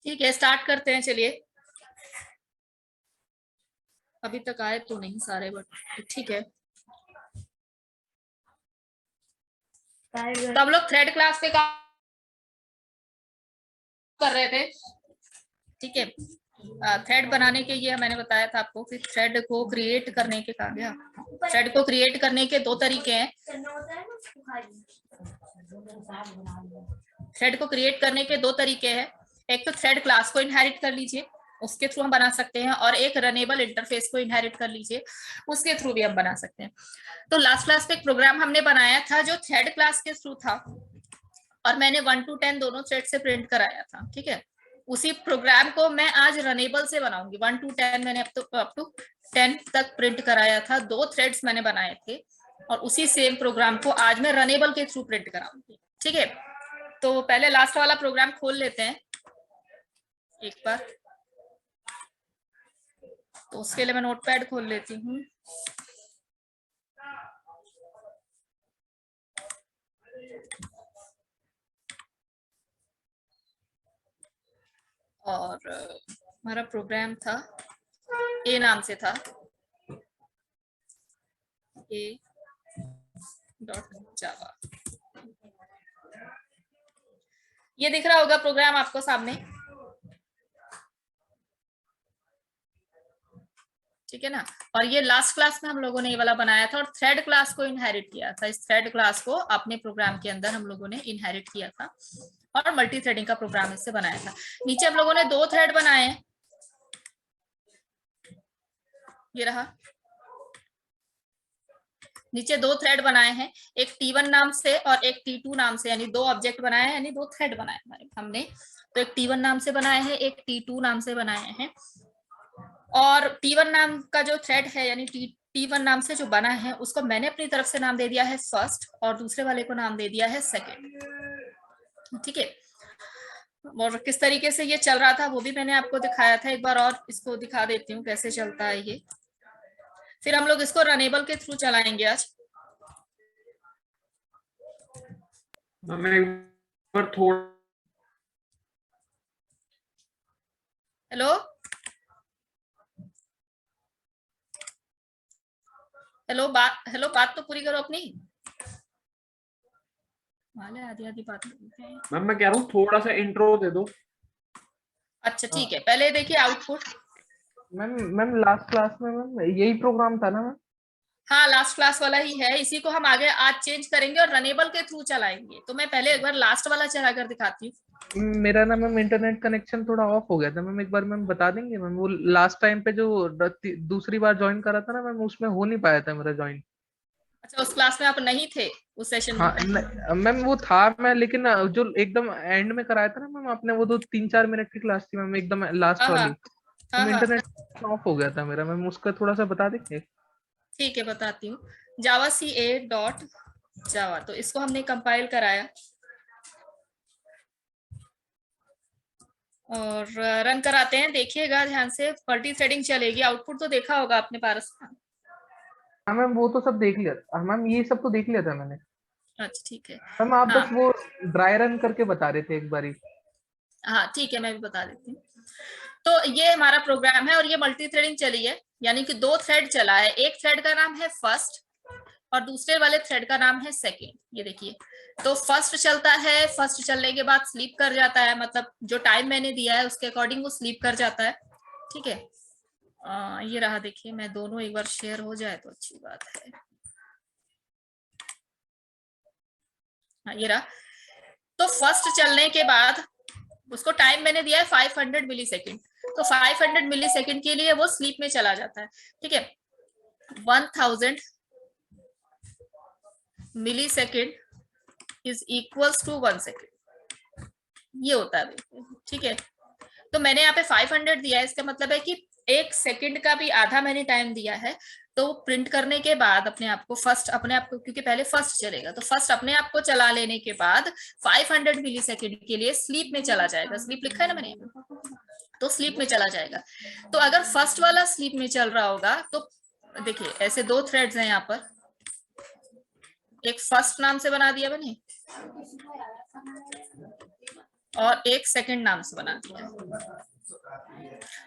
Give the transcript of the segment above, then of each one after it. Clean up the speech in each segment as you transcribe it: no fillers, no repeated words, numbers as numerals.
ठीक है, स्टार्ट करते हैं। चलिए, अभी तक आए तो नहीं सारे, बट ठीक है। तो हम लोग थ्रेड क्लास पे काम कर रहे थे। ठीक है, थ्रेड बनाने के, ये मैंने बताया था आपको कि थ्रेड को क्रिएट करने के कहा गया, थ्रेड को क्रिएट करने के दो तरीके हैं। थ्रेड को क्रिएट करने के दो तरीके हैं। एक तो थ्रेड क्लास को इनहेरिट कर लीजिए, उसके थ्रू हम बना सकते हैं, और एक रनेबल इंटरफेस को इनहेरिट कर लीजिए, उसके थ्रू भी हम बना सकते हैं। तो लास्ट क्लास पे एक प्रोग्राम हमने बनाया था जो थ्रेड क्लास के थ्रू था, और मैंने 1 to 10 दोनों थ्रेड से प्रिंट कराया था। ठीक है, उसी प्रोग्राम को मैं आज रनेबल से बनाऊंगी। 1 to 10 मैंने अप टू 10 तक प्रिंट कराया था, दो थ्रेड्स मैंने बनाए थे, और उसी सेम प्रोग्राम को आज मैं रनेबल के थ्रू प्रिंट कराऊंगी। ठीक है, तो पहले लास्ट वाला प्रोग्राम खोल लेते हैं एक बार। तो उसके लिए मैं नोटपैड खोल लेती हूँ। और हमारा प्रोग्राम था, ए नाम से था, a.java। ये दिख रहा होगा प्रोग्राम आपको सामने। ठीक है ना, और ये लास्ट क्लास में हम लोगों ने ये वाला बनाया था, और थ्रेड क्लास को इनहेरिट किया था। इस थ्रेड क्लास को अपने प्रोग्राम के अंदर हम लोगों ने इनहेरिट किया था, और मल्टी थ्रेडिंग का प्रोग्राम इससे बनाया था। नीचे हम लोगों ने दो थ्रेड बनाए हैं, ये रहा, नीचे दो थ्रेड बनाए हैं, एक T1 नाम से और एक T2 नाम से, यानी दो ऑब्जेक्ट बनाए हैं, यानी दो थ्रेड बनाए हमारे हमने। तो एक T1 नाम से बनाए हैं, एक T2 नाम से बनाए हैं। और T1 नाम का जो थ्रेड है, यानी T1 नाम से जो बना है, उसको मैंने अपनी तरफ से नाम दे दिया है फर्स्ट, और दूसरे वाले को नाम दे दिया है सेकेंड। ठीक है, और किस तरीके से ये चल रहा था वो भी मैंने आपको दिखाया था। एक बार और इसको दिखा देती हूँ कैसे चलता है ये। फिर हम लोग इसको रनेबल के थ्रू चलाएंगे आज। मैं एक बार थोड़ा, हेलो हेलो, बात तो पूरी करो अपनी। वाले आधी आधी बात बोलते हैं। मैम मैं कह रहा हूँ थोड़ा सा इंट्रो दे दो। अच्छा ठीक है, पहले देखिए output. Ma'am ma'am last class में मैम यही प्रोग्राम था ना मैम? हाँ, लास्ट क्लास वाला ही है, इसी को हम आगे आज चेंज करेंगे और रनेबल के थ्रू चलाएंगे। तो मैं पहले एक बार लास्ट वाला चला कर दिखाती हूँ। मेरा ना मैम इंटरनेट कनेक्शन थोड़ा ऑफ हो गया था मैम, एक बार मैम बता देंगे मैम? वो लास्ट टाइम पे जो दूसरी बार ज्वाइन करा था ना मैम, उसमें हो नहीं पाया था मेरा ज्वाइन। अच्छा, उस क्लास में आप नहीं थे, उस सेशन में? हाँ मैम वो था मैं, लेकिन जो एकदम एंड में कराया था ना मैम आपने, वो 2-3-4 मिनट की क्लास थी मैम, एकदम लास्ट हाँ हाँ वाली। हाँ मैम हाँ, इंटरनेट ऑफ हो गया था मेरा मैम, उसका थोड़ा सा बता देंगे? ठीक है बताती हूँ। जावा CA.java, तो इसको हमने कंपाइल कराया और रन कराते हैं। देखिएगा ध्यान से, मल्टी थ्रेडिंग चलेगी। आउटपुट तो देखा होगा आपने पारस? हाँ मैम वो तो सब देख लिया, हाँ मैम ये सब तो देख लिया था मैंने। अच्छा ठीक है। मैम आप हाँ बस वो ड्राई रन करके बता रहे थे एक बारी। हाँ ठीक है, मैं भी बता देती हूँ। तो ये हमारा प्रोग्राम है, और ये मल्टी थ्रेडिंग चली है, यानी कि दो थ्रेड चला है। एक थ्रेड का नाम है फर्स्ट, और दूसरे वाले थ्रेड का नाम है सेकेंड। ये देखिए, तो फर्स्ट चलता है, फर्स्ट चलने के बाद स्लीप कर जाता है, मतलब जो टाइम मैंने दिया है उसके अकॉर्डिंग वो स्लीप कर जाता है। ठीक है, ये रहा, देखिए मैं दोनों एक बार शेयर हो जाए तो अच्छी बात है। हाँ ये रहा। तो फर्स्ट चलने के बाद उसको टाइम मैंने दिया है 500 मिली सेकेंड, तो 500 मिली सेकेंड के लिए वो स्लीप में चला जाता है। ठीक है, 1000 millisecond is equals to 1 second, ये होता है। ठीक है, तो मैंने यहाँ पे 500 दिया है, इसका मतलब है कि एक सेकंड का भी आधा मैंने टाइम दिया है। तो प्रिंट करने के बाद अपने आप को फर्स्ट, अपने आप को, क्योंकि पहले फर्स्ट चलेगा, तो फर्स्ट अपने आप को चला लेने के बाद 500 मिली सेकेंड के लिए स्लीप में चला जाएगा। स्लीप लिखा है ना मैंने, तो स्लीप में चला जाएगा। तो अगर फर्स्ट वाला स्लीप में चल रहा होगा तो देखिए, ऐसे दो थ्रेड्स हैं यहाँ पर, एक फर्स्ट नाम से बना दिया मैंने, और एक सेकंड नाम से बना दिया है।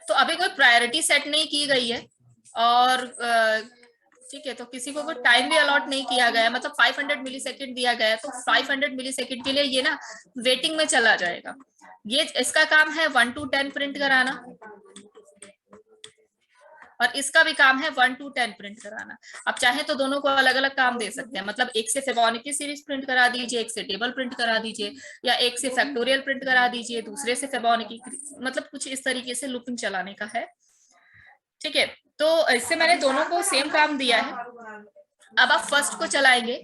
तो अभी कोई प्रायोरिटी सेट नहीं की गई है और ठीक है, तो किसी को कोई टाइम भी अलॉट नहीं किया गया, मतलब 500 मिली सेकेंड दिया गया है, तो 500 मिली सेकेंड के लिए ये ना वेटिंग में चला जाएगा। ये इसका काम है 1 to 10 प्रिंट कराना और इसका भी काम है 1 to 10 प्रिंट कराना। अब चाहे तो दोनों को अलग अलग काम दे सकते हैं, मतलब एक से फिबोनाची सीरीज प्रिंट करा दीजिए, एक से टेबल प्रिंट करा दीजिए, या एक से फैक्टोरियल प्रिंट करा दीजिए, दूसरे से फिबोनाची, मतलब कुछ इस तरीके से लूपिंग चलाने का है। ठीक है, तो इससे मैंने दोनों को सेम काम दिया है। अब आप फर्स्ट को चलाएंगे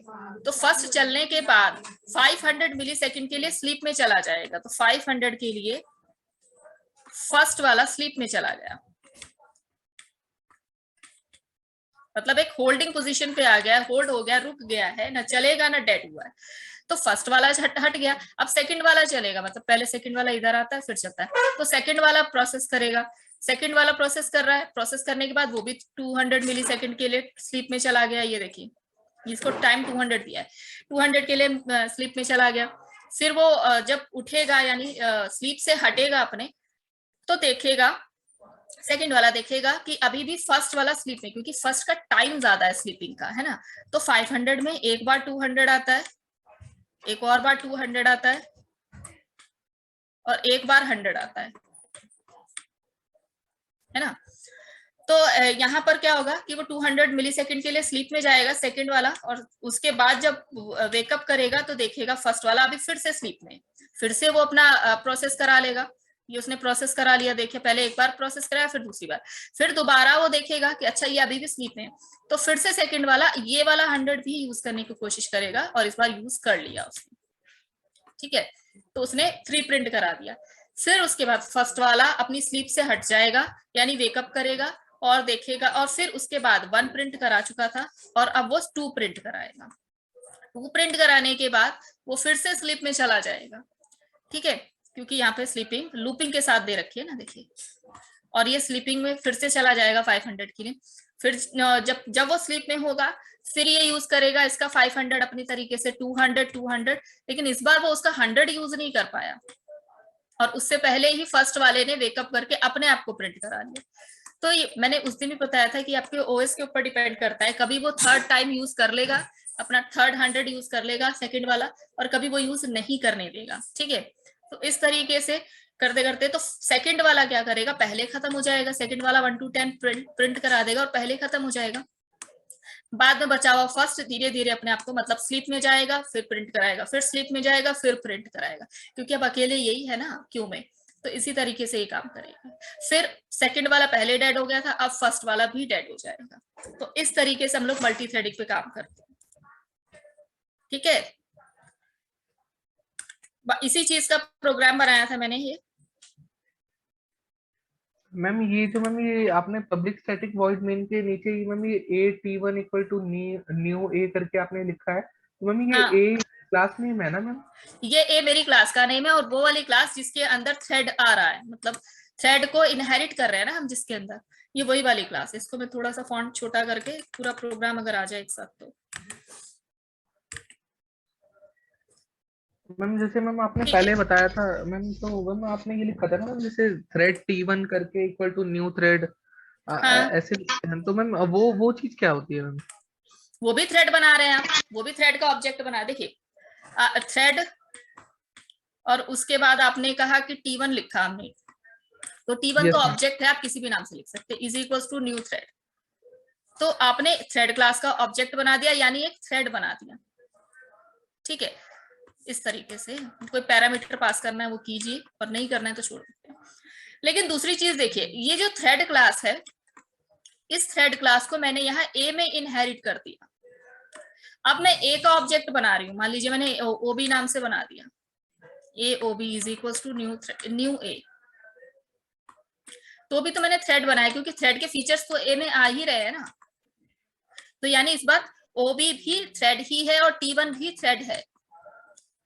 तो फर्स्ट चलने के बाद 500 मिली सेकेंड के लिए स्लीप में चला जाएगा, तो 500 के लिए फर्स्ट वाला स्लीप में चला गया, मतलब एक होल्डिंग पोजीशन पे आ गया, होल्ड हो गया, रुक गया है, ना चलेगा ना डेड हुआ है। तो फर्स्ट वाला हट गया, अब सेकंड वाला चलेगा, मतलब पहले सेकंड वाला इधर आता है फिर चलता है, तो सेकंड वाला प्रोसेस करेगा। सेकंड वाला प्रोसेस कर रहा है, प्रोसेस करने के बाद वो भी 200 मिली सेकेंड के लिए स्लीप में चला गया। ये देखिए, इसको टाइम 200 दिया है, 200 के लिए स्लीप में चला गया। फिर वो जब उठेगा यानी स्लीप से हटेगा अपने, तो देखेगा, सेकंड वाला देखेगा कि अभी भी फर्स्ट वाला स्लीप में, क्योंकि फर्स्ट का टाइम ज्यादा है स्लीपिंग का, है ना, तो 500 में एक बार 200 आता है, एक और बार 200 आता है, और एक बार 100 आता है ना। तो यहाँ पर क्या होगा कि वो 200 मिली सेकेंड के लिए स्लीप में जाएगा सेकंड वाला, और उसके बाद जब वेकअप करेगा तो देखेगा फर्स्ट वाला अभी फिर से स्लीप में, फिर से वो अपना प्रोसेस करा लेगा। ये उसने प्रोसेस करा लिया, देखिए पहले एक बार प्रोसेस कराया, फिर दूसरी बार, फिर दोबारा वो देखेगा कि अच्छा ये अभी भी स्लीप में, तो फिर से सेकंड वाला ये वाला 100 भी यूज करने की कोशिश करेगा, और इस बार यूज कर लिया उसने। ठीक है, तो उसने 3 प्रिंट करा दिया। फिर उसके बाद फर्स्ट वाला अपनी स्लीप से हट जाएगा, यानी वेकअप करेगा और देखेगा, और फिर उसके बाद 1 प्रिंट करा चुका था और अब वो 2 प्रिंट कराएगा। 2 प्रिंट कराने के बाद वो फिर से स्लीप में चला जाएगा। ठीक है, क्योंकि यहाँ पे स्लीपिंग लूपिंग के साथ दे रखी है ना, देखिए, और ये स्लीपिंग में फिर से चला जाएगा 500 के लिए। फिर जब वो स्लीप में होगा फिर ये यूज करेगा इसका 500 अपनी तरीके से, 200, लेकिन इस बार वो उसका 100 यूज नहीं कर पाया, और उससे पहले ही फर्स्ट वाले ने वेकअप करके अपने आप को प्रिंट करा लिया। तो ये मैंने उस दिन भी बताया था कि आपके ओएस के ऊपर डिपेंड करता है, कभी वो थर्ड टाइम यूज कर लेगा, अपना थर्ड 100 यूज कर लेगा सेकंड वाला, और कभी वो यूज नहीं करने देगा। ठीक है, तो इस तरीके से करते करते तो सेकंड वाला क्या करेगा, पहले खत्म हो जाएगा, सेकंड वाला 1 to 10 प्रिंट करा देगा और पहले खत्म हो जाएगा। बाद में बचा हुआ फर्स्ट धीरे धीरे अपने आप को, मतलब स्लीप में जाएगा, फिर प्रिंट कराएगा, फिर स्लीप में जाएगा, फिर प्रिंट कराएगा, क्योंकि अब अकेले यही है ना क्यू में, तो इसी तरीके से ये काम करेगा। फिर सेकंड वाला पहले डेड हो गया था, अब फर्स्ट वाला भी डेड हो जाएगा। तो इस तरीके से हम लोग मल्टी थ्रेडिंग पे काम करते हैं। ठीक है, इसी चीज का प्रोग्राम बनाया था मैंने ये। मैम ये जो मैम ये आपने पब्लिक स्टैटिक वॉइड मेन के नीचे ही मैम ये AT1 इक्वल टू न्यू ए करके आपने लिखा है, तो मैम ये हाँ, ए क्लास नेम है ना मैम? ये ए मेरी क्लास का नेम है, और वो वाली क्लास जिसके अंदर थ्रेड आ रहा है, मतलब थ्रेड को इनहेरिट कर रहे हैं ना हम जिसके अंदर, ये वही वाली क्लास है। इसको मैं थोड़ा सा फॉन्ट छोटा करके पूरा प्रोग्राम अगर आ जाए एक साथ तो। मैम जैसे मैम आपने पहले बताया था मैम, तो मैम आपने ये लिखा था ना मैम, जैसे थ्रेड T1 करके इक्वल टू न्यू थ्रेड, हाँ, ऐसे लिखते हैं, तो मैम वो चीज क्या होती है मैम? वो भी थ्रेड बना रहे हैं आप, वो भी थ्रेड का ऑब्जेक्ट बना, देखिए थ्रेड, और उसके बाद आपने कहा कि T1 लिखा हमने, तो T1 तो यस मैम। ऑब्जेक्ट है, आप किसी भी नाम से लिख सकते हैं, is equal to new thread. तो आपने थ्रेड क्लास का ऑब्जेक्ट बना दिया, यानी एक थ्रेड बना दिया। ठीक है, इस तरीके से कोई पैरामीटर पास करना है वो कीजिए, और नहीं करना है तो छोड़ दीजिए। लेकिन दूसरी चीज देखिए, ये जो थ्रेड क्लास है, इस थ्रेड क्लास को मैंने यहाँ ए में इनहेरिट कर दिया। अब मैं ए का ऑब्जेक्ट बना रही हूँ, मान लीजिए मैंने ओबी नाम से बना दिया, ए ओबी इज इक्वल टू न्यू ए, तो भी तो मैंने थ्रेड बनाया, क्योंकि थ्रेड के फीचर्स तो ए में आ ही रहे हैं ना, तो यानी इस बार ओबी भी थ्रेड ही है और T1 भी थ्रेड है।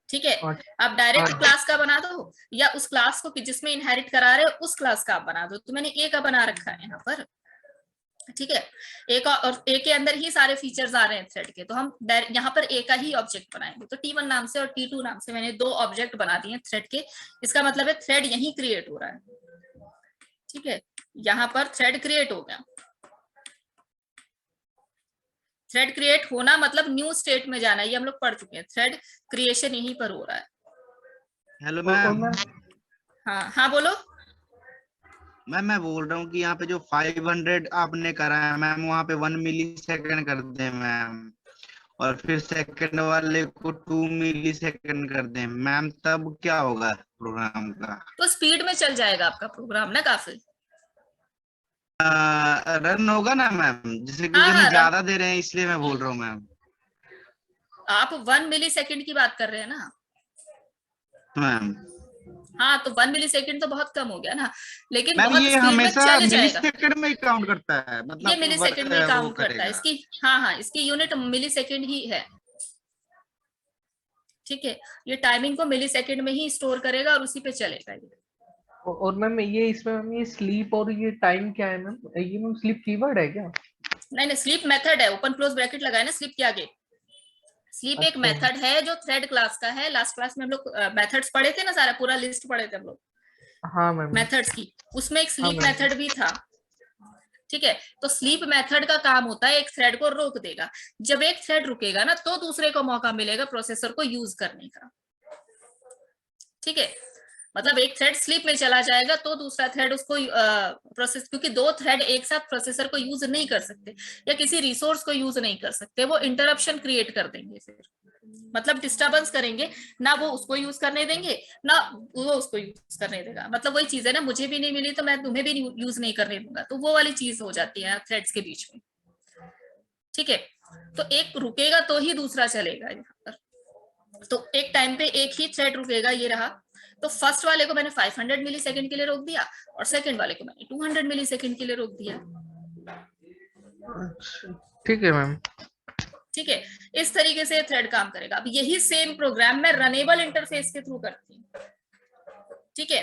ठीक है, आप डायरेक्ट क्लास का बना दो, या उस क्लास को जिसमें इनहेरिट करा रहे हो उस क्लास का आप बना दो, तो मैंने ए का बना रखा है यहाँ पर। ठीक है, एक और ए के अंदर ही सारे फीचर्स आ रहे हैं थ्रेड के, तो हम यहाँ पर ए का ही ऑब्जेक्ट बनाएंगे। तो T1 नाम से और T2 नाम से मैंने 2 ऑब्जेक्ट बना दिए थ्रेड के। इसका मतलब है थ्रेड यही क्रिएट हो रहा है। ठीक है, यहाँ पर थ्रेड क्रिएट हो गया। थ्रेड क्रिएट होना मतलब न्यू स्टेट में जाना, ये हम लोग पढ़ चुके हैं। थ्रेड क्रिएशन यहीं पर हो रहा है। Hello ma'am. हाँ हाँ बोलो। मैम मैं बोल रहा हूँ कि यहाँ पे जो 500 आपने करा है मैम, वहाँ पे 1 मिली सेकेंड कर दे मैम, और फिर सेकंड वाले को 2 मिली सेकेंड कर दे मैम, तब क्या होगा प्रोग्राम का? तो स्पीड में चल जाएगा आपका प्रोग्राम ना काफी। रन होगा ना मैम, जैसे हाँ क्योंकि हाँ हमें ज्यादा दे रहे हैं इसलिए मैं बोल रहा हूँ मैम। आप 1 मिली सेकेंड की बात कर रहे हैं ना मैम हाँ, तो 1 मिली सेकेंड तो बहुत कम हो गया ना, लेकिन मैम बहुत ये स्पीड में हमेशा चल मिली जाएगा। सेकेंड में ही काउंट करता है, ये मतलब मिली सेकेंड में वो काउंट करता है करेगा। इसकी। हाँ हाँ, इसकी यूनिट मिली सेकेंड ही है। ठीक है, ये टाइमिंग को मिली सेकेंड में ही स्टोर करेगा और उसी पे चलेगा ये। और मैम ये इसमें मैम ये स्लीप और ये टाइम क्या है मैम? ये मैम स्लीप कीवर्ड है क्या? नहीं नहीं, स्लीप मेथड है, ओपन क्लोज ब्रैकेट लगाए ना स्लीप के आगे। स्लीप एक अच्छा मेथड है जो थ्रेड क्लास का है। लास्ट क्लास में हम लोग मेथड्स पढ़े थे ना, सारा पूरा लिस्ट पढ़े थे हम लोग हाँ मैम। मेथड्स की, उसमें एक हाँ स्लीप मैम। मेथड भी था। ठीक है, तो स्लीप मेथड का काम होता है एक थ्रेड को रोक देगा। जब एक थ्रेड रुकेगा ना तो दूसरे को मौका मिलेगा प्रोसेसर को यूज करने का। ठीक है, मतलब एक थ्रेड स्लीप में चला जाएगा तो दूसरा थ्रेड उसको प्रोसेस, क्योंकि 2 थ्रेड एक साथ प्रोसेसर को यूज नहीं कर सकते या किसी रिसोर्स को यूज नहीं कर सकते, वो इंटरप्शन क्रिएट कर देंगे, फिर मतलब डिस्टर्बेंस करेंगे ना, वो उसको यूज करने देंगे ना वो उसको यूज करने देगा। मतलब वही चीज है ना, मुझे भी नहीं मिली तो मैं तुम्हें भी यूज नहीं करने दूंगा, तो वो वाली चीज हो जाती है थ्रेड्स के बीच में। ठीक है, तो एक रुकेगा तो ही दूसरा चलेगा यहाँ पर। तो एक टाइम पे एक ही थ्रेड रुकेगा, ये रहा। तो फर्स्ट वाले को मैंने 500 मिली सेकेंड के लिए रोक दिया और सेकंड वाले को मैंने 200 मिली सेकेंड के लिए रोक दिया। अच्छा ठीक है मैम। ठीक है, इस तरीके से थ्रेड काम करेगा। अब यही सेम प्रोग्राम मैं रनेबल इंटरफेस के थ्रू करती हूँ। ठीक है,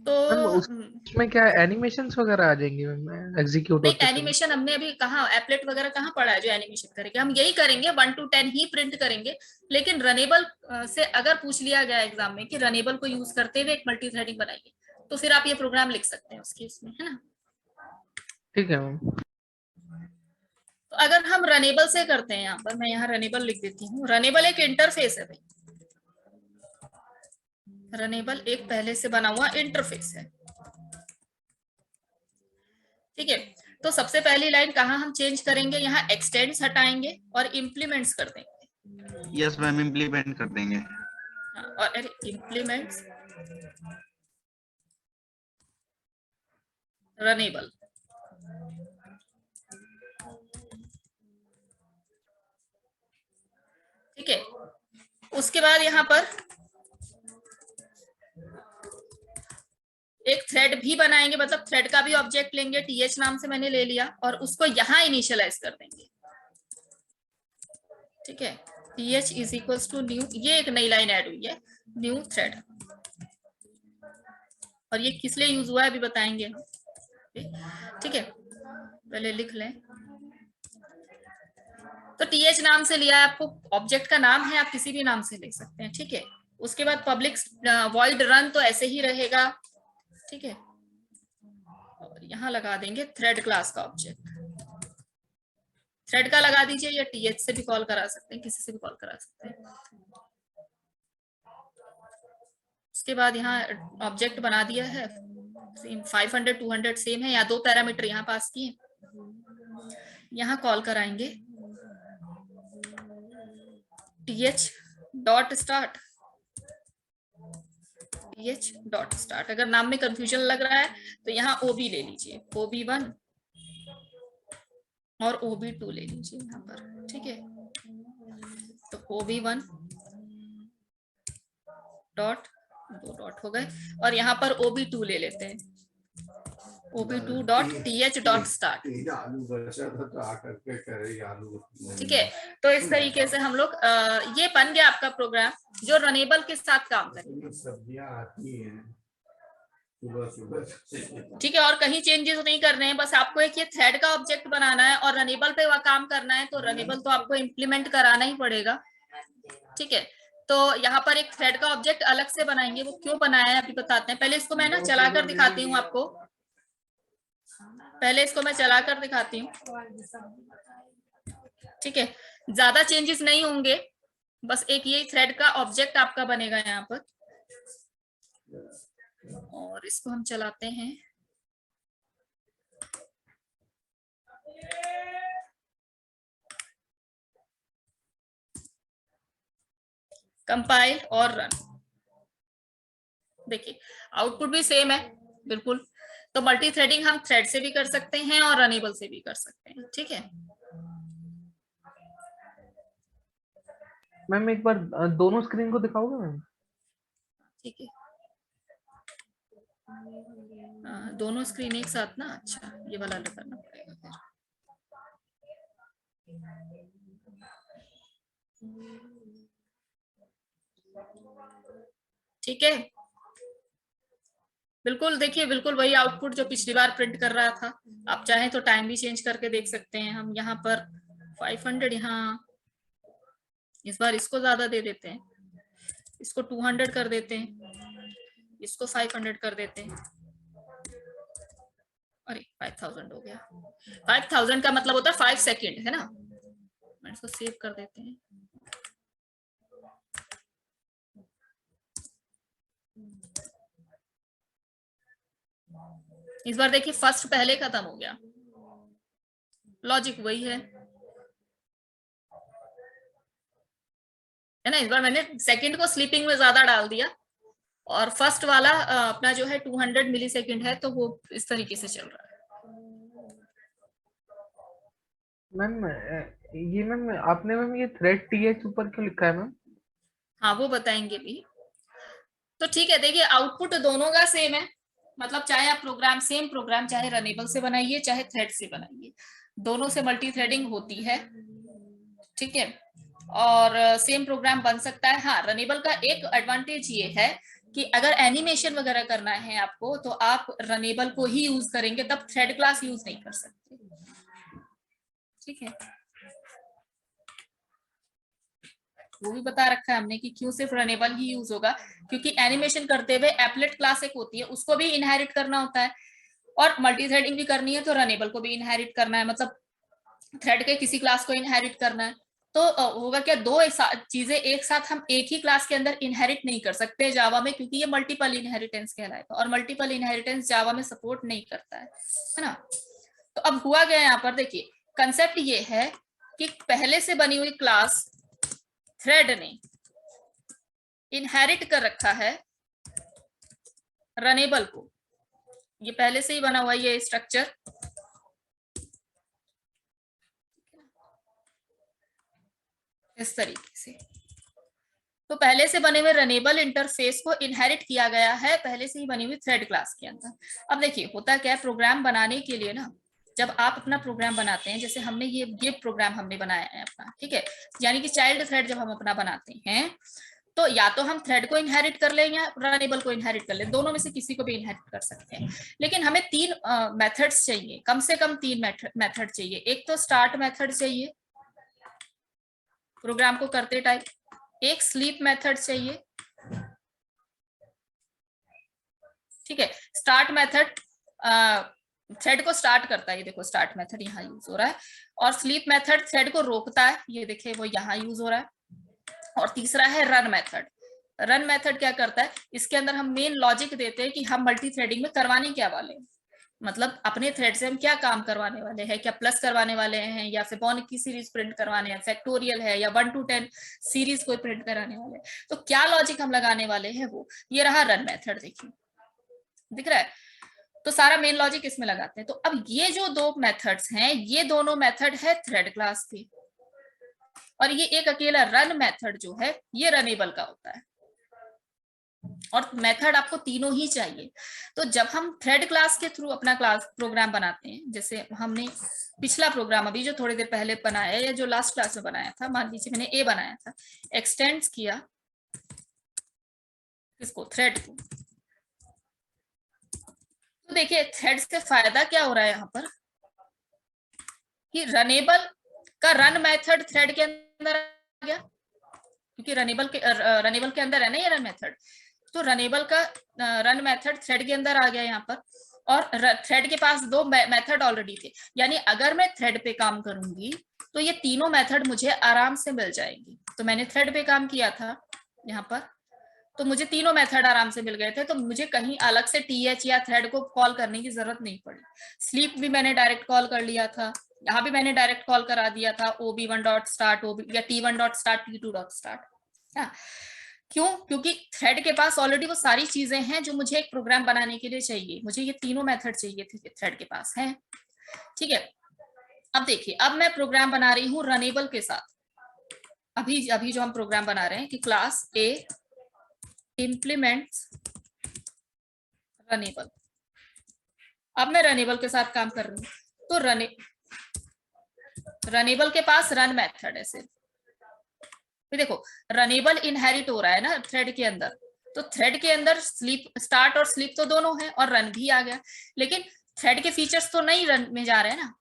तो उसमें क्या एनिमेशंस वगैरह आ जाएंगी मैम एग्जीक्यूट नहीं, होते समय? एनिमेशन हमने अभी कहा, एप्लेट वगैरह कहाँ पढ़ा है जो एनिमेशन करेंगे। हम यही करेंगे 1 to 10 ही प्रिंट करेंगे। लेकिन रनेबल से अगर पूछ लिया गया एग्जाम में कि रनेबल को यूज करते हुए एक मल्टी थ्रेडिंग बनाइए, तो फिर आप ये प्रोग्राम लिख सकते हैं उसके इसमें, है ना। ठीक है मैम। तो अगर हम रनेबल से करते हैं, यहाँ पर मैं यहाँ रनेबल लिख देती हूँ। रनेबल एक इंटरफेस है भाई, रनेबल एक पहले से बना हुआ इंटरफेस है। ठीक है, तो सबसे पहली लाइन कहाँ हम चेंज करेंगे, यहाँ एक्सटेंड्स हटाएंगे और इम्प्लीमेंट्स कर देंगे। यस मैम, इम्प्लीमेंट कर देंगे। और इम्प्लीमेंट्स रनेबल। ठीक है, उसके बाद यहाँ पर एक थ्रेड भी बनाएंगे, मतलब थ्रेड का भी ऑब्जेक्ट लेंगे, टीएच नाम से मैंने ले लिया, और उसको यहाँ इनिशियलाइज कर देंगे। ठीक है, TH is equals to new, ये एक नई लाइन ऐड हुई है, न्यू थ्रेड। और ये किस लिए यूज हुआ है अभी बताएंगे हम। ठीक है, पहले लिख लें। तो टीएच नाम से लिया है, आपको ऑब्जेक्ट का नाम है, आप किसी भी नाम से ले सकते हैं। ठीक है, उसके बाद पब्लिक वॉइड रन तो ऐसे ही रहेगा। ठीक है, और यहाँ लगा देंगे थ्रेड क्लास का ऑब्जेक्ट। थ्रेड का लगा दीजिए, या टीएच से भी कॉल करा सकते हैं, किसी से भी कॉल करा सकते हैं। उसके बाद यहाँ ऑब्जेक्ट बना दिया है, 500 200 सेम है, या 2 पैरामीटर यहाँ पास किए। यहाँ कॉल कराएंगे TH dot start, TH dot start. अगर नाम में कंफ्यूजन लग रहा है तो यहाँ ओबी ले लीजिए, OB1 और OB2 ले लीजिए यहाँ पर। ठीक है, तो OB1 डॉट, 2 डॉट हो गए, और यहाँ पर OB2 ले लेते हैं, OB2 dot TH dot start. ठीक है, तो इस तरीके से हम लोग ये बन गया आपका प्रोग्राम जो रनेबल के साथ काम करेगा। ठीक है, और कहीं चेंजेस नहीं करने हैं, बस आपको एक ये थ्रेड का ऑब्जेक्ट बनाना है और रनेबल पे वह काम करना है, तो रनेबल तो आपको इम्प्लीमेंट कराना ही पड़ेगा। ठीक है, तो यहाँ पर एक थ्रेड का ऑब्जेक्ट अलग से बनाएंगे, वो क्यों बनाया है अभी बताते हैं। पहले इसको मैं ना चलाकर दिखाती हूँ आपको, पहले इसको मैं चलाकर दिखाती हूँ। ठीक है, ज्यादा चेंजेस नहीं होंगे, बस एक ये थ्रेड का ऑब्जेक्ट आपका बनेगा यहाँ पर, और इसको हम चलाते हैं। कंपाइल और रन, देखिए आउटपुट भी सेम है बिल्कुल। तो मल्टी थ्रेडिंग हम थ्रेड से भी कर सकते हैं और रनेबल से भी कर सकते हैं। ठीक है मैम, एक बार दोनों स्क्रीन को दिखाओगे मैम? ठीक है, दोनों स्क्रीन एक साथ ना, अच्छा ये वाला अलग करना पड़ेगा फिर। ठीक है, बिल्कुल देखिए, बिल्कुल वही आउटपुट जो पिछली बार प्रिंट कर रहा था। आप चाहें तो टाइम भी चेंज करके देख सकते हैं। हम यहाँ पर 500, यहाँ इस बार इसको ज्यादा दे देते हैं, इसको 200 कर देते हैं, इसको 500 कर देते हैं। अरे 5000 हो गया। 5000 का मतलब होता है 5 सेकेंड, है ना। इसको सेव कर देते हैं। इस बार देखिए फर्स्ट पहले खत्म हो गया, लॉजिक वही है ना। इस बार मैंने सेकंड को स्लीपिंग में ज्यादा डाल दिया, और फर्स्ट वाला अपना जो है 200 मिली सेकेंड है, तो वो इस तरीके से चल रहा है। मैम ये मैम आपने मैम ये थ्रेड टीएच ऊपर क्यों लिखा है मैम? हाँ वो बताएंगे भी। तो ठीक है, देखिए आउटपुट दोनों का सेम है, मतलब चाहे आप प्रोग्राम सेम प्रोग्राम चाहे रनेबल से बनाइए चाहे थ्रेड से बनाइए, दोनों से मल्टी थ्रेडिंग होती है। ठीक है, और सेम प्रोग्राम बन सकता है। हाँ, रनेबल का एक एडवांटेज ये है कि अगर एनिमेशन वगैरह करना है आपको, तो आप रनेबल को ही यूज करेंगे, तब थ्रेड क्लास यूज नहीं कर सकते। ठीक है, वो भी बता रखा है हमने कि क्यों सिर्फ रनेबल ही यूज होगा, क्योंकि एनिमेशन करते हुए एप्लेट क्लास एक होती है, उसको भी इनहेरिट करना होता है, और मल्टी थ्रेडिंग भी करनी है तो रनेबल को भी इनहेरिट करना है, मतलब थ्रेड के किसी क्लास को इनहेरिट करना है। तो होगा क्या, दो चीजें एक साथ हम एक ही क्लास के अंदर इनहेरिट नहीं कर सकते जावा में, क्योंकि ये मल्टीपल इनहेरिटेंस कहलाएगा, और मल्टीपल इनहेरिटेंस जावा में सपोर्ट नहीं करता है ना। तो अब हुआ गया यहाँ पर, देखिए कंसेप्ट ये है कि पहले से बनी हुई क्लास थ्रेड ने इनहेरिट कर रखा है रनेबल को, ये पहले से ही बना हुआ ये स्ट्रक्चर। इस तरीके से तो पहले से बने हुए रनेबल इंटरफेस को इनहेरिट किया गया है पहले से ही बनी हुई थ्रेड क्लास के अंदर। अब देखिए होता क्या है, प्रोग्राम बनाने के लिए ना, जब आप अपना प्रोग्राम बनाते हैं, जैसे हमने ये प्रोग्राम हमने बनाया है अपना, ठीक है, यानी कि चाइल्ड थ्रेड जब हम अपना बनाते हैं, तो या तो हम थ्रेड को इनहेरिट कर लें या रनेबल को इनहेरिट कर लें, दोनों में से किसी को भी इनहेरिट कर सकते हैं। लेकिन हमें 3 मेथड्स चाहिए, कम से कम 3 मेथड चाहिए। एक तो स्टार्ट मेथड चाहिए प्रोग्राम को करते टाइम, एक स्लीप मेथड चाहिए। ठीक है, स्टार्ट मेथड थ्रेड को स्टार्ट करता है, ये देखो स्टार्ट मेथड यहाँ यूज हो रहा है, और स्लीप मेथड थ्रेड को रोकता है, ये देखिए वो यहाँ यूज हो रहा है। और तीसरा है रन मेथड। रन मेथड क्या करता है, इसके अंदर हम मेन लॉजिक देते हैं कि हम मल्टी थ्रेडिंग में करवाने क्या वाले हैं, मतलब अपने थ्रेड से हम क्या काम करवाने वाले हैं, क्या प्लस करवाने वाले हैं, या फिबोनाची की सीरीज प्रिंट करवाने हैं, फैक्टोरियल है, या 1 to 10 सीरीज को प्रिंट कराने वाले हैं, तो क्या लॉजिक हम लगाने वाले हैं, वो ये रहा रन मेथड। देखिए दिख रहा है, तो सारा मेन लॉजिक इसमें लगाते हैं। तो अब ये जो 2 मेथड्स हैं, ये दोनों मेथड है थ्रेड क्लास के, और ये एक अकेला रन मेथड जो है ये रनेबल का होता है, और मेथड आपको तीनों ही चाहिए। तो जब हम थ्रेड क्लास के थ्रू अपना क्लास प्रोग्राम बनाते हैं, जैसे हमने पिछला प्रोग्राम अभी जो थोड़ी देर पहले बनाया या जो लास्ट क्लास में बनाया था, मान लीजिए मैंने ए बनाया था, एक्सटेंड किया इसको थ्रेड को, तो देखिए थ्रेड से फायदा क्या हो रहा है यहाँ पर कि रनेबल का रन मेथड थ्रेड के अंदर आ गया, क्योंकि रनेबल के अंदर है ना ये रन मेथड, तो रनेबल का रन मेथड थ्रेड के अंदर आ गया यहाँ पर, और थ्रेड के पास दो मेथड ऑलरेडी थे, यानी अगर मैं थ्रेड पे काम करूंगी तो ये तीनों मेथड मुझे आराम से मिल जाएंगी। तो मैंने थ्रेड पे काम किया था यहाँ पर, तो मुझे तीनों मेथड आराम से मिल गए थे, तो मुझे कहीं अलग से टीएच या थ्रेड को कॉल करने की जरूरत नहीं पड़ी। स्लीप भी मैंने डायरेक्ट कॉल कर लिया था, यहाँ भी मैंने डायरेक्ट कॉल करा दिया था ob1.start या t1.start t2.start। क्यों? क्योंकि थ्रेड के पास ऑलरेडी वो सारी चीजें हैं जो मुझे एक प्रोग्राम बनाने के लिए चाहिए, मुझे ये तीनों मेथड चाहिए थे, थ्रेड के पास है। ठीक है, अब देखिए अब मैं प्रोग्राम बना रही हूँ रनेबल के साथ। अभी जो हम प्रोग्राम बना रहे हैं कि क्लास ए इम्प्लीमेंट्स रनेबल। अब मैं रनेबल के साथ काम कर रही हूँ, तो रनेबल के पास रन मेथड है सिर्फ। देखो रनेबल इनहेरिट हो रहा है ना थ्रेड के अंदर, तो थ्रेड के अंदर स्लीप स्टार्ट और स्लीप तो दोनों है, और रन भी आ गया, लेकिन थ्रेड के फीचर्स तो नहीं रन में जा रहे हैं ना।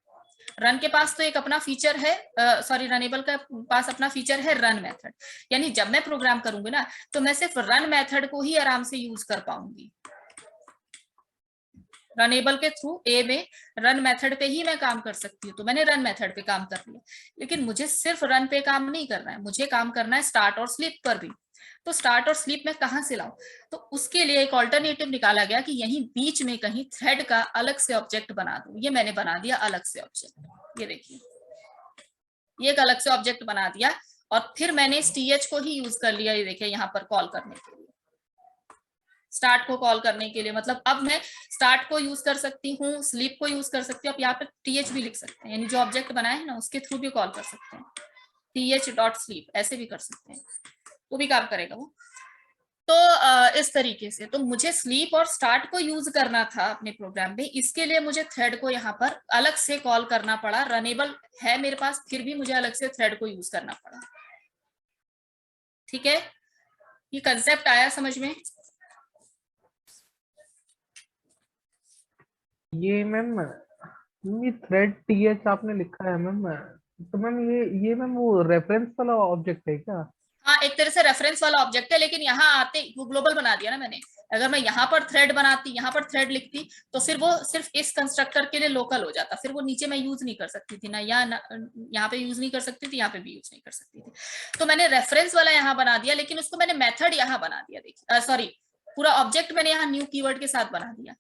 रन के पास तो एक अपना फीचर है, रनेबल के पास अपना फीचर है रन मेथड, यानी जब मैं प्रोग्राम करूंगी ना तो मैं सिर्फ रन मेथड को ही आराम से यूज कर पाऊंगी। रनेबल के थ्रू ए में रन मेथड पे ही मैं काम कर सकती हूँ, तो मैंने रन मेथड पे काम कर लिया, लेकिन मुझे सिर्फ रन पे काम नहीं करना है, मुझे काम करना है स्टार्ट और स्लीप पर भी। तो स्टार्ट और स्लीप में कहाँ से लाऊं? तो उसके लिए एक ऑल्टरनेटिव निकाला गया कि यहीं बीच में कहीं थ्रेड का अलग से ऑब्जेक्ट बना दूं। ये मैंने बना दिया अलग से ऑब्जेक्ट, ये देखिए ये एक अलग से ऑब्जेक्ट बना दिया, और फिर मैंने इस टीएच को ही यूज कर लिया, ये देखिए यहाँ पर कॉल करने के लिए, स्टार्ट को कॉल करने के लिए। मतलब अब मैं स्टार्ट को यूज कर सकती हूँ, स्लीप को यूज कर सकती हूँ, आप यहाँ पे टीएच भी लिख सकते हैं, यानी जो ऑब्जेक्ट बनाए हैं ना उसके थ्रू भी कॉल कर सकते हैं, th.sleep ऐसे भी कर सकते हैं, वो भी काम करेगा वो। तो इस तरीके से तो मुझे स्लीप और स्टार्ट को यूज करना था अपने प्रोग्राम में, इसके लिए मुझे थ्रेड को यहाँ पर अलग से कॉल करना पड़ा। रनेबल है मेरे पास, फिर भी मुझे अलग से थ्रेड को यूज करना पड़ा। ठीक है, ये कंसेप्ट आया समझ में? ये मैम ये थ्रेड टीएच आपने लिखा है मैम, तो मैम ये मैम वो रेफरेंस वाला ऑब्जेक्ट है क्या? हाँ, एक तरह से रेफरेंस वाला ऑब्जेक्ट है, लेकिन यहाँ आते वो ग्लोबल बना दिया ना मैंने। अगर मैं यहाँ पर थ्रेड बनाती, यहाँ पर थ्रेड लिखती, तो फिर वो सिर्फ इस कंस्ट्रक्टर के लिए लोकल हो जाता, फिर वो नीचे मैं यूज नहीं कर सकती थी ना, यहाँ पे यूज नहीं कर सकती थी, यहाँ पे भी यूज नहीं कर सकती थी। तो मैंने रेफरेंस वाला यहाँ बना दिया, लेकिन उसको मैंने मेथड यहाँ बना दिया। देखिए सॉरी, पूरा ऑब्जेक्ट मैंने यहाँ न्यू कीवर्ड के साथ बना दिया।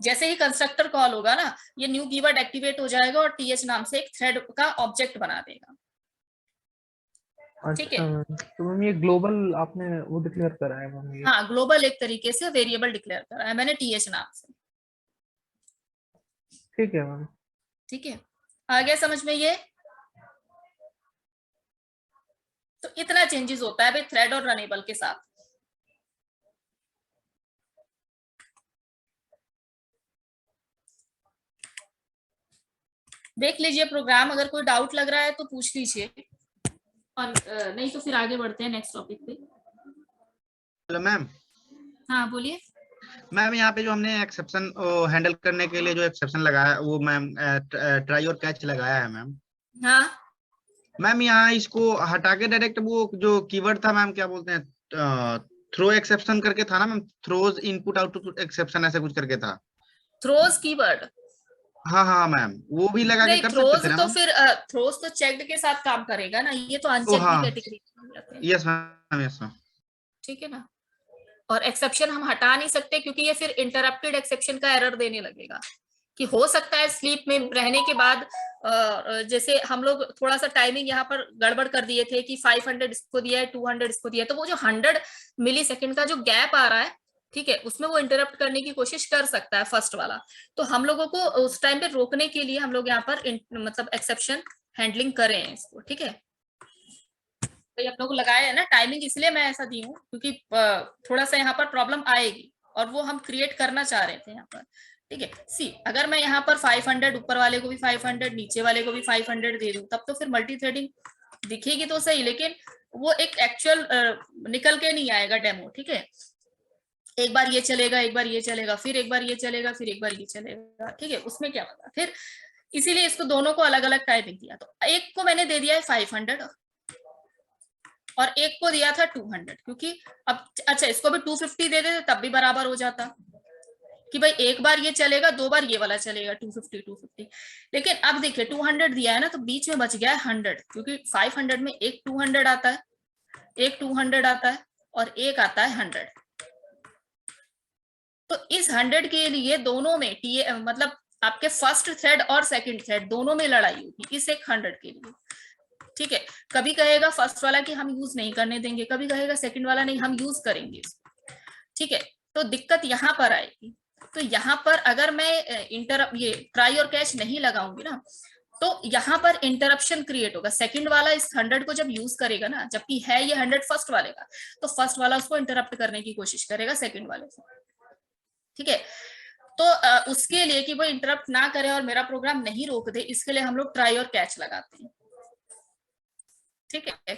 जैसे ही कंस्ट्रक्टर कॉल होगा ना, ये न्यू कीवर्ड एक्टिवेट हो जाएगा और टीएच नाम से एक थ्रेड का ऑब्जेक्ट बना देगा। ठीक है, अच्छा, तो मैम ये ग्लोबल आपने वो डिक्लेयर करा है मैम ये? हाँ ग्लोबल एक तरीके से वेरिएबल डिक्लेयर करा है मैंने टीएच नाम से। ठीक है मैम। ठीक है, आ गया समझ में ये? तो इतना चेंजेस होता है भाई थ्रेड और रनेबल के साथ। देख लीजिए प्रोग्राम, अगर कोई डाउट लग रहा है तो पूछ लीजिए, और नहीं तो फिर आगे बढ़ते हैं नेक्स्ट टॉपिक पे। Hello ma'am. हाँ बोलिए। मैम यहाँ पे जो हमने एक्सेप्शन हैंडल करने के लिए जो एक्सेप्शन लगाया वो मैम ट्राई और कैच लगाया है मैम। हाँ मैम यहाँ इसको हटा के डायरेक्ट वो जो कीवर्ड था मैम क्या बोलते हैं थ्रो एक्सेप्शन करके था ना ma'am, throws input output exception ऐसे कुछ करके था। Throws keyword? हाँ हाँ मैम, वो भी लगा के नहीं, कर थ्रोज सकते थे ना तो मैम? फिर थ्रोज तो चेक्ड के साथ काम करेगा ना, ये तो ओ अनचेक्ड हाँ, कैटेगरी में जाते हैं। Yes ma'am, yes ma'am. ठीक है ना, और एक्सेप्शन हम हटा नहीं सकते क्योंकि ये फिर इंटरप्टेड एक्सेप्शन का एरर देने लगेगा, कि हो सकता है स्लीप में रहने के बाद जैसे हम लोग थोड़ा सा टाइमिंग यहाँ पर गड़बड़ कर दिए थे कि 500 इसको दिया है, 200 इसको दिया है, तो वो जो 100 मिली सेकेंड का जो गैप आ रहा है, ठीक है, उसमें वो इंटरप्ट करने की कोशिश कर सकता है फर्स्ट वाला। तो हम लोगों को उस टाइम पे रोकने के लिए हम लोग यहाँ पर मतलब एक्सेप्शन हैंडलिंग करें इसको। ठीक है, तो आप लोग को लगाया है ना टाइमिंग, इसलिए मैं ऐसा दी हूँ क्योंकि थोड़ा सा यहाँ पर प्रॉब्लम आएगी, और वो हम क्रिएट करना चाह रहे थे यहाँ पर। ठीक है, सी अगर मैं यहाँ पर 500 ऊपर वाले को भी 500 नीचे वाले को भी 500 दे दूं, तब तो फिर मल्टी थ्रेडिंग दिखेगी तो सही, लेकिन वो एक एक्चुअल निकल के नहीं आएगा डेमो। ठीक है, एक बार ये चलेगा, एक बार ये चलेगा, फिर एक बार ये चलेगा, फिर एक बार ये चलेगा, ठीक है। उसमें क्या होगा फिर, इसीलिए इसको दोनों को अलग अलग टाइमिंग दिया। तो एक को मैंने दे दिया है 500 और एक को दिया था 200, क्योंकि अब अच्छा इसको भी 250 दे देते तब भी बराबर हो जाता कि भाई एक बार ये चलेगा, दो बार ये वाला चलेगा, 250। लेकिन अब देखिए 200 दिया है ना, तो बीच में बच गया है 100, क्योंकि 500 में एक 200 आता है, एक 200 आता है और एक आता है 100। तो इस 100 के लिए दोनों में मतलब आपके फर्स्ट थ्रेड और सेकंड थ्रेड दोनों में लड़ाई होगी इस एक 100 के लिए, ठीक है। कभी कहेगा फर्स्ट वाला कि हम यूज नहीं करने देंगे, कभी कहेगा सेकंड वाला नहीं हम यूज करेंगे, ठीक है। तो दिक्कत यहाँ पर आएगी। तो यहाँ पर अगर मैं ये ट्राई और कैच नहीं लगाऊंगी ना, तो यहाँ पर इंटरप्शन क्रिएट होगा। सेकंड वाला इस 100 को जब यूज करेगा ना, जबकि है ये 100 फर्स्ट वाले का, तो फर्स्ट वाला उसको इंटरप्ट करने की कोशिश करेगा सेकंड वाले से, ठीक है। तो उसके लिए कि वो इंटरप्ट ना करे और मेरा प्रोग्राम नहीं रोक दे, इसके लिए हम लोग ट्राई और कैच लगाते हैं, ठीक है।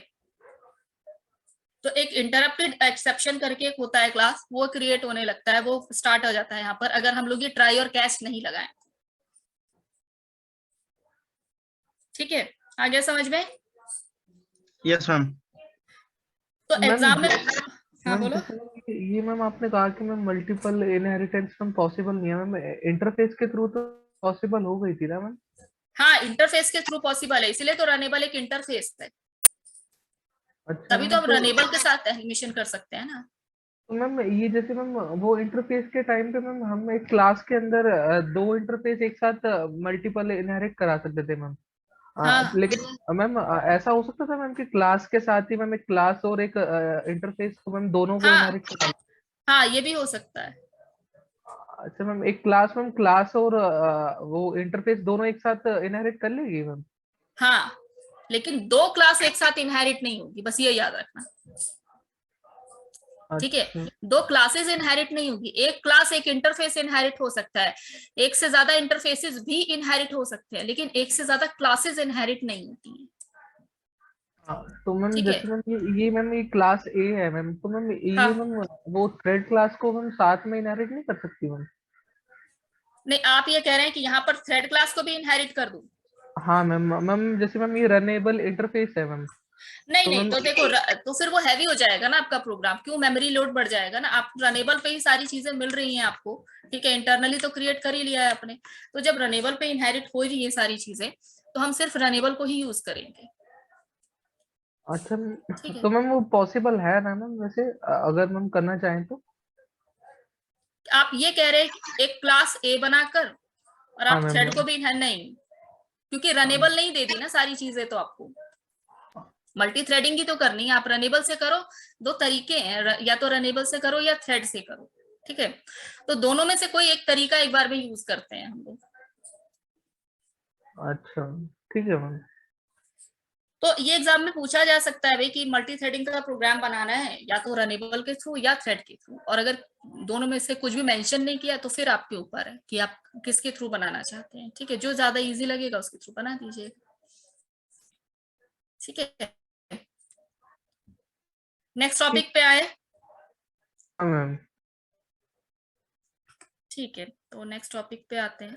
तो एक इंटरप्टेड एक्सेप्शन करके एक होता है क्लास, वो क्रिएट होने लगता है, वो स्टार्ट हो जाता है यहाँ पर अगर हम लोग ये ट्राई और कैच नहीं लगाएं, ठीक है। आ गया समझ में? Yes ma'am. तो एग्जाम में हाँ बोलो। ये मैम आपने कहा कि ma'am multiple inheritance ma'am possible नहीं है मैम, इंटरफेस के थ्रू तो पॉसिबल हो गई थी ना मैम? हाँ इंटरफेस के थ्रू पॉसिबल है, इसलिए तो रनेबल एक इंटरफेस है, अच्छा तभी तो हम रनेबल के साथ एनिमेशन कर सकते हैं ना। तो मैम ये जैसे मैम वो इंटरफेस के टाइम पे मैम हम एक क्लास के अंदर दो इंटरफेस एक साथ मल्टीपल इनहेरिट करा सकते थे मैम। हाँ लेकिन मैम ऐसा हो सकता था मैम कि क्लास के साथ ही मैम एक क्लास और एक इंटरफेस को मैम दोनों को हाँ इनहेरिट करा? हाँ ये भी हो सकता है। अच्छा मैम एक क्लास मैम क्लास और वो इंटरफेस दोनों एक साथ इनहेरिट कर लेगी मैम? हाँ लेकिन दो क्लास एक साथ इनहेरिट नहीं होगी, बस ये याद रखना, ठीक है। अच्छा दो क्लासेस इनहेरिट नहीं होगी, एक क्लास एक इंटरफेस इनहेरिट हो सकता है, एक से ज्यादा इंटरफेसेस भी इनहेरिट हो सकते हैं, लेकिन एक से ज्यादा क्लासेस इनहेरिट नहीं होती है, तो मैम ठीक है। जैसे मैम ये मैम ये क्लास ए है मैम, तो मैम ये हाँ मैम वो थ्रेड क्लास को मैम साथ में इनहेरिट नहीं कर सकती मैम? नहीं, आप ये कह रहे हैं कि यहाँ पर थ्रेड क्लास को भी इनहेरिट कर दूं? हाँ मैम मैम जैसे मैम ये रनेबल इंटरफेस है मैम, नहीं तो नहीं, मैम तो देखो तो फिर वो हैवी हो जाएगा ना आपका प्रोग्राम, क्यों? मेमोरी लोड बढ़ जाएगा ना, आप रनेबल पे ही सारी चीजें मिल रही हैं आपको, ठीक है। इंटरनली तो क्रिएट कर ही लिया है आपने, तो जब रनेबल पे इनहेरिट हो रही है सारी चीजें, तो हम सिर्फ रनेबल को ही यूज करेंगे, अच्छा ठीक है। तो मैम वो पॉसिबल है ना मैम वैसे अगर मैम करना चाहें तो? आप ये कह रहे हैं कि एक क्लास ए बनाकर और हाँ आप मैम थ्रेड को भी नहीं, क्योंकि रनेबल नहीं दे दी ना सारी चीजें, तो आपको मल्टी थ्रेडिंग ही तो करनी है। आप रनेबल से करो, दो तरीके हैं, या तो रनेबल से करो या थ्रेड से करो, ठीक है। तो दोनों में से कोई एक तरीका एक बार में यूज करते हैं हम लोग। अच्छा ठीक है मैम। तो ये एग्जाम में पूछा जा सकता है भाई कि मल्टी थ्रेडिंग का प्रोग्राम बनाना है या तो रनेबल के थ्रू या थ्रेड के थ्रू, और अगर दोनों में से कुछ भी मेंशन नहीं किया तो फिर आपके ऊपर है कि आप किसके थ्रू बनाना चाहते हैं, ठीक है। जो ज्यादा इजी लगेगा उसके थ्रू बना दीजिए, ठीक है। नेक्स्ट ठीक टॉपिक पे आए, है मैम। ठीक है। तो नेक्स्ट टॉपिक पे आते हैं,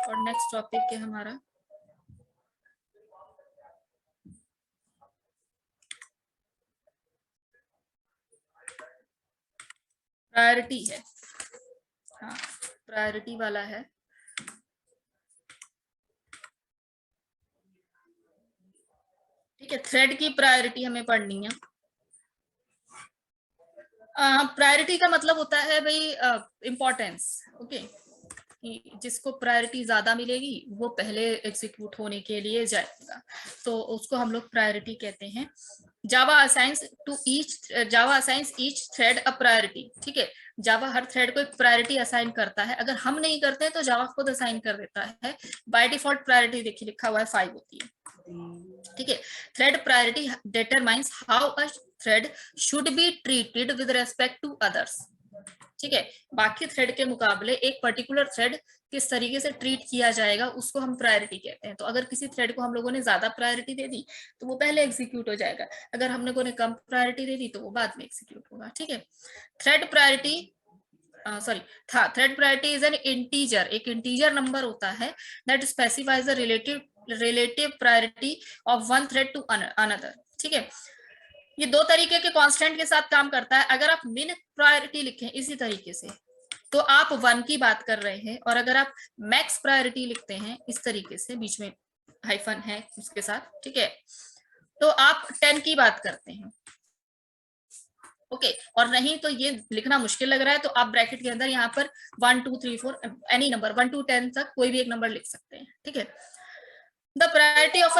और नेक्स्ट टॉपिक है हमारा प्रायोरिटी है। हाँ प्रायोरिटी वाला है, ठीक है। थ्रेड की प्रायोरिटी हमें पढ़नी है। प्रायोरिटी का मतलब होता है भाई इम्पोर्टेंस, ओके, कि जिसको प्रायोरिटी ज्यादा मिलेगी वो पहले एग्जीक्यूट होने के लिए जाएगा, तो उसको हम लोग प्रायोरिटी कहते हैं। Java assigns each thread a priority, ठीक है। जावा हर थ्रेड को एक प्रायोरिटी असाइन करता है, अगर हम नहीं करते हैं तो जावा खुद असाइन कर देता है। बाय डिफॉल्ट प्रायोरिटी देखिए लिखा हुआ है 5 होती है, ठीक है। Thread priority determines how a thread should be treated with respect to others, ठीक है, बाकी थ्रेड के मुकाबले एक पर्टिकुलर थ्रेड किस तरीके से ट्रीट किया जाएगा उसको हम प्रायोरिटी कहते हैं। तो अगर किसी थ्रेड को हम लोगों ने ज्यादा प्रायोरिटी दे दी तो वो पहले एग्जीक्यूट हो जाएगा, अगर हम लोगों ने कम प्रायोरिटी दे दी तो वो बाद में एग्जीक्यूट होगा। ठीक है, thread priority thread priority is an integer, एक इंटीजर नंबर होता है that specifies the relative priority of one thread to another. ठीक है, ये दो तरीके के कांस्टेंट के साथ काम करता है। अगर आप मिन प्रायोरिटी लिखें इसी तरीके से तो आप 1 की बात कर रहे हैं, और अगर आप मैक्स प्रायोरिटी लिखते हैं इस तरीके से, बीच में हाइफन है उसके साथ, ठीक है, तो आप 10 की बात करते हैं। ओके, और नहीं तो ये लिखना मुश्किल लग रहा है तो आप ब्रैकेट के अंदर यहाँ पर 1 2 3 4 एनी नंबर 1 to 10 तक कोई भी एक नंबर लिख सकते हैं। ठीक है, the priority of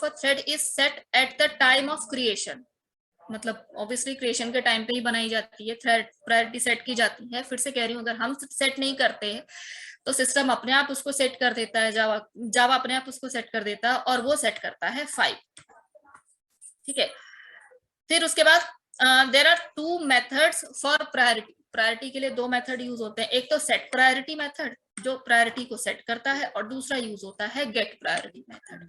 a thread is set at the time of creation, मतलब ऑब्वियसली क्रिएशन के टाइम पे ही बनाई जाती है, थ्रेड प्रायोरिटी सेट की जाती है। फिर से कह रही हूँ, अगर हम सेट नहीं करते हैं तो सिस्टम अपने आप उसको सेट कर देता है, जावा अपने आप उसको सेट कर देता है, और वो सेट करता है 5। ठीक है, फिर उसके बाद there are 2 methods for priority के लिए 2 मेथड यूज होते हैं। एक तो सेट प्रायोरिटी मेथड जो प्रायोरिटी को सेट करता है, और दूसरा यूज होता है गेट प्रायोरिटी मेथड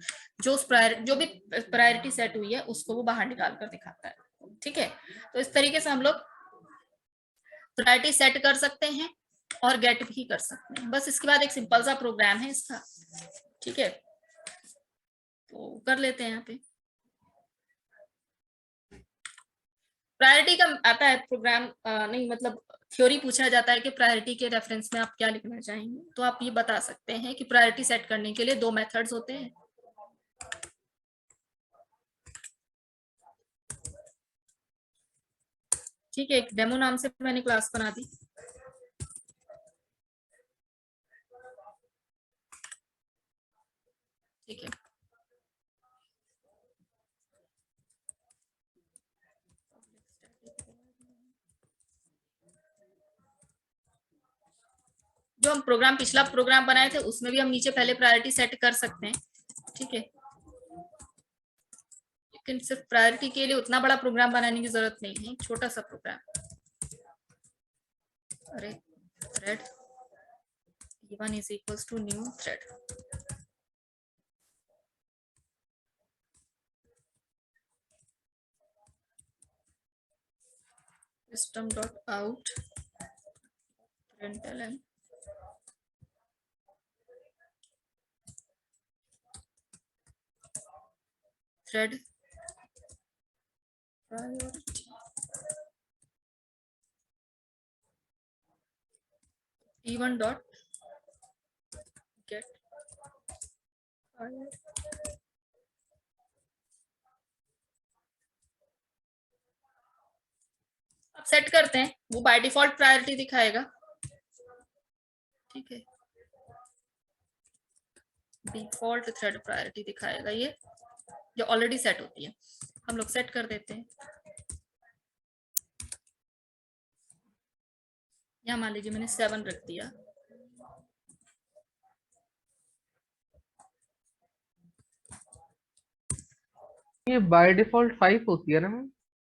जो भी प्रायोरिटी सेट हुई है उसको वो बाहर निकाल कर दिखाता है। ठीक है, तो इस तरीके से हम लोग प्रायोरिटी सेट कर सकते हैं और गेट भी कर सकते हैं। बस इसके बाद एक सिंपल सा प्रोग्राम है इसका। ठीक है, तो कर लेते हैं यहाँ पे। प्रायोरिटी का आता है प्रोग्राम, नहीं मतलब थ्योरी पूछा जाता है कि प्रायोरिटी के रेफरेंस में आप क्या लिखना चाहेंगे, तो आप ये बता सकते हैं कि प्रायोरिटी सेट करने के लिए 2 मेथड्स होते हैं। ठीक है, एक डेमो नाम से मैंने क्लास बना दी। ठीक है, जो हम प्रोग्राम पिछला प्रोग्राम बनाए थे उसमें भी हम नीचे पहले प्रायोरिटी सेट कर सकते हैं। ठीक है, लेकिन सिर्फ प्रायोरिटी के लिए उतना बड़ा प्रोग्राम बनाने की जरूरत नहीं है, छोटा सा प्रोग्राम। अरे thread p1 is equals to new thread, system.out println thread priority p1 dot get priority। अब सेट करते हैं, वो बाय डिफॉल्ट प्रायोरिटी दिखाएगा। ठीक है, डिफॉल्ट थ्रेड प्रायोरिटी दिखाएगा, ये जो ऑलरेडी सेट होती है। हम लोग सेट कर देते हैं। यहाँ मान लीजिए मैंने 7 रख दिया। ये बाय डिफॉल्ट 5 होती है ना मैम?